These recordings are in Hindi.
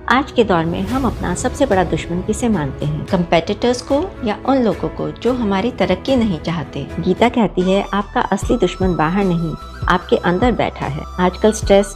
आज के दौर में हम अपना सबसे बड़ा दुश्मन किसे मानते हैं? कंपेटिटर्स को या उन लोगों को जो हमारी तरक्की नहीं चाहते? गीता कहती है आपका असली दुश्मन बाहर नहीं, आपके अंदर बैठा है। आजकल स्ट्रेस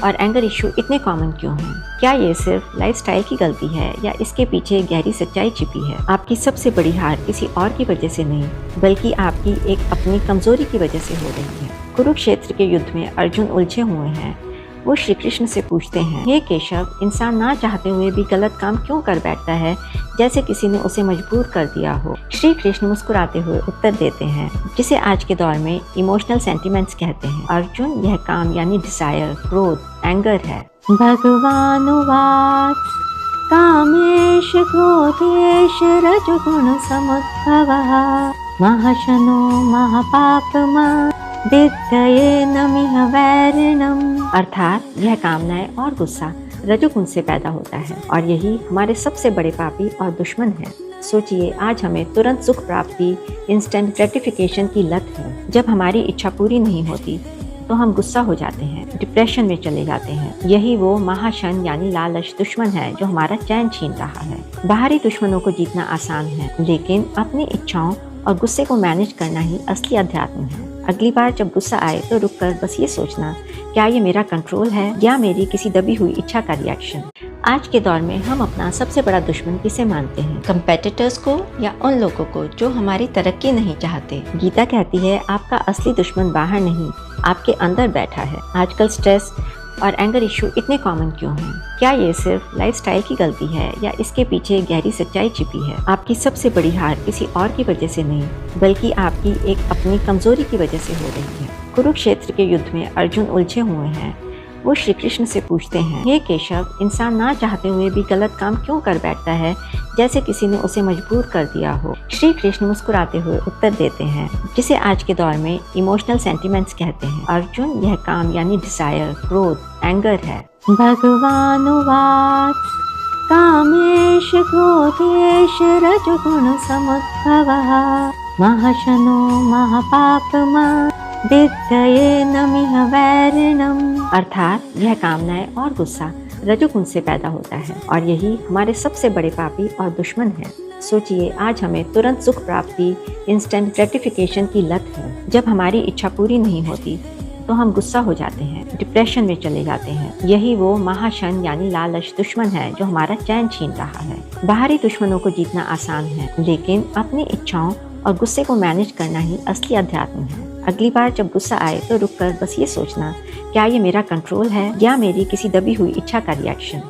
और एंगर इशू इतने कॉमन क्यों हैं? क्या ये सिर्फ लाइफस्टाइल की गलती है या इसके पीछे गहरी सच्चाई छिपी है? आपकी सबसे बड़ी हार किसी और की वजह से नहीं, बल्कि आपकी एक अपनी कमजोरी की वजह से हो रही है। कुरुक्षेत्र के युद्ध में अर्जुन उलझे हुए हैं। वो श्री कृष्ण से पूछते हैं, हे केशव, इंसान ना चाहते हुए भी गलत काम क्यों कर बैठता है, जैसे किसी ने उसे मजबूर कर दिया हो। श्री कृष्ण मुस्कुराते हुए उत्तर देते हैं, जिसे आज के दौर में इमोशनल सेंटिमेंट्स कहते हैं। अर्जुन, यह काम यानी डिजायर, क्रोध, एंगर है। भगवानुवाच कामेश क्रोधेश रजगुण समुद्भवः महशनो महापापमा विद्यये नमिह वैरिणम्। अर्थात यह कामनाएं और गुस्सा रजोगुण से पैदा होता है और यही हमारे सबसे बड़े पापी और दुश्मन है। सोचिए, आज हमें तुरंत सुख प्राप्ति, इंस्टेंट ग्रेटिफिकेशन की लत है। जब हमारी इच्छा पूरी नहीं होती तो हम गुस्सा हो जाते हैं, डिप्रेशन में चले जाते हैं। यही वो महाशन यानी लालच दुश्मन है जो हमारा चैन छीन रहा है। बाहरी दुश्मनों को जीतना आसान है, लेकिन अपनी इच्छाओं और गुस्से को मैनेज करना ही असली अध्यात्म है। अगली बार जब गुस्सा आए तो रुककर बस ये सोचना, क्या ये मेरा कंट्रोल है या मेरी किसी दबी हुई इच्छा का रिएक्शन? आज के दौर में हम अपना सबसे बड़ा दुश्मन किसे मानते हैं? कंपेटिटर्स को या उन लोगों को जो हमारी तरक्की नहीं चाहते? गीता कहती है आपका असली दुश्मन बाहर नहीं, आपके अंदर बैठा है। आजकल स्ट्रेस और एंगर इशू इतने कॉमन क्यों हैं? क्या ये सिर्फ लाइफस्टाइल की गलती है या इसके पीछे गहरी सच्चाई छिपी है? आपकी सबसे बड़ी हार किसी और की वजह से नहीं, बल्कि आपकी एक अपनी कमजोरी की वजह से हो रही है। कुरुक्षेत्र के युद्ध में अर्जुन उलझे हुए हैं। वो श्री कृष्ण से पूछते हैं, हे केशव, इंसान ना चाहते हुए भी गलत काम क्यों कर बैठता है, जैसे किसी ने उसे मजबूर कर दिया हो। श्री कृष्ण मुस्कुराते हुए उत्तर देते हैं, जिसे आज के दौर में इमोशनल सेंटिमेंट्स कहते हैं। अर्जुन, यह काम यानी डिजायर, क्रोध, एंगर है। भगवानुवाच कामेश क्रोधेश रजगुण समुद्भवः महशनो महापापमा विद्यये नमिह वैरिणम्। अर्थात यह कामनाएं और गुस्सा रजोगुण से पैदा होता है और यही हमारे सबसे बड़े पापी और दुश्मन है। सोचिए, आज हमें तुरंत सुख प्राप्ति, इंस्टेंट ग्रेटिफिकेशन की लत है। जब हमारी इच्छा पूरी नहीं होती तो हम गुस्सा हो जाते हैं, डिप्रेशन में चले जाते हैं। यही वो महाशन यानी लालच दुश्मन है जो हमारा चैन छीन रहा है। बाहरी दुश्मनों को जीतना आसान है, लेकिन अपनी इच्छाओं और गुस्से को मैनेज करना ही असली अध्यात्म है। अगली बार जब गुस्सा आए तो रुककर बस ये सोचना, क्या ये मेरा कंट्रोल है या मेरी किसी दबी हुई इच्छा का रिएक्शन?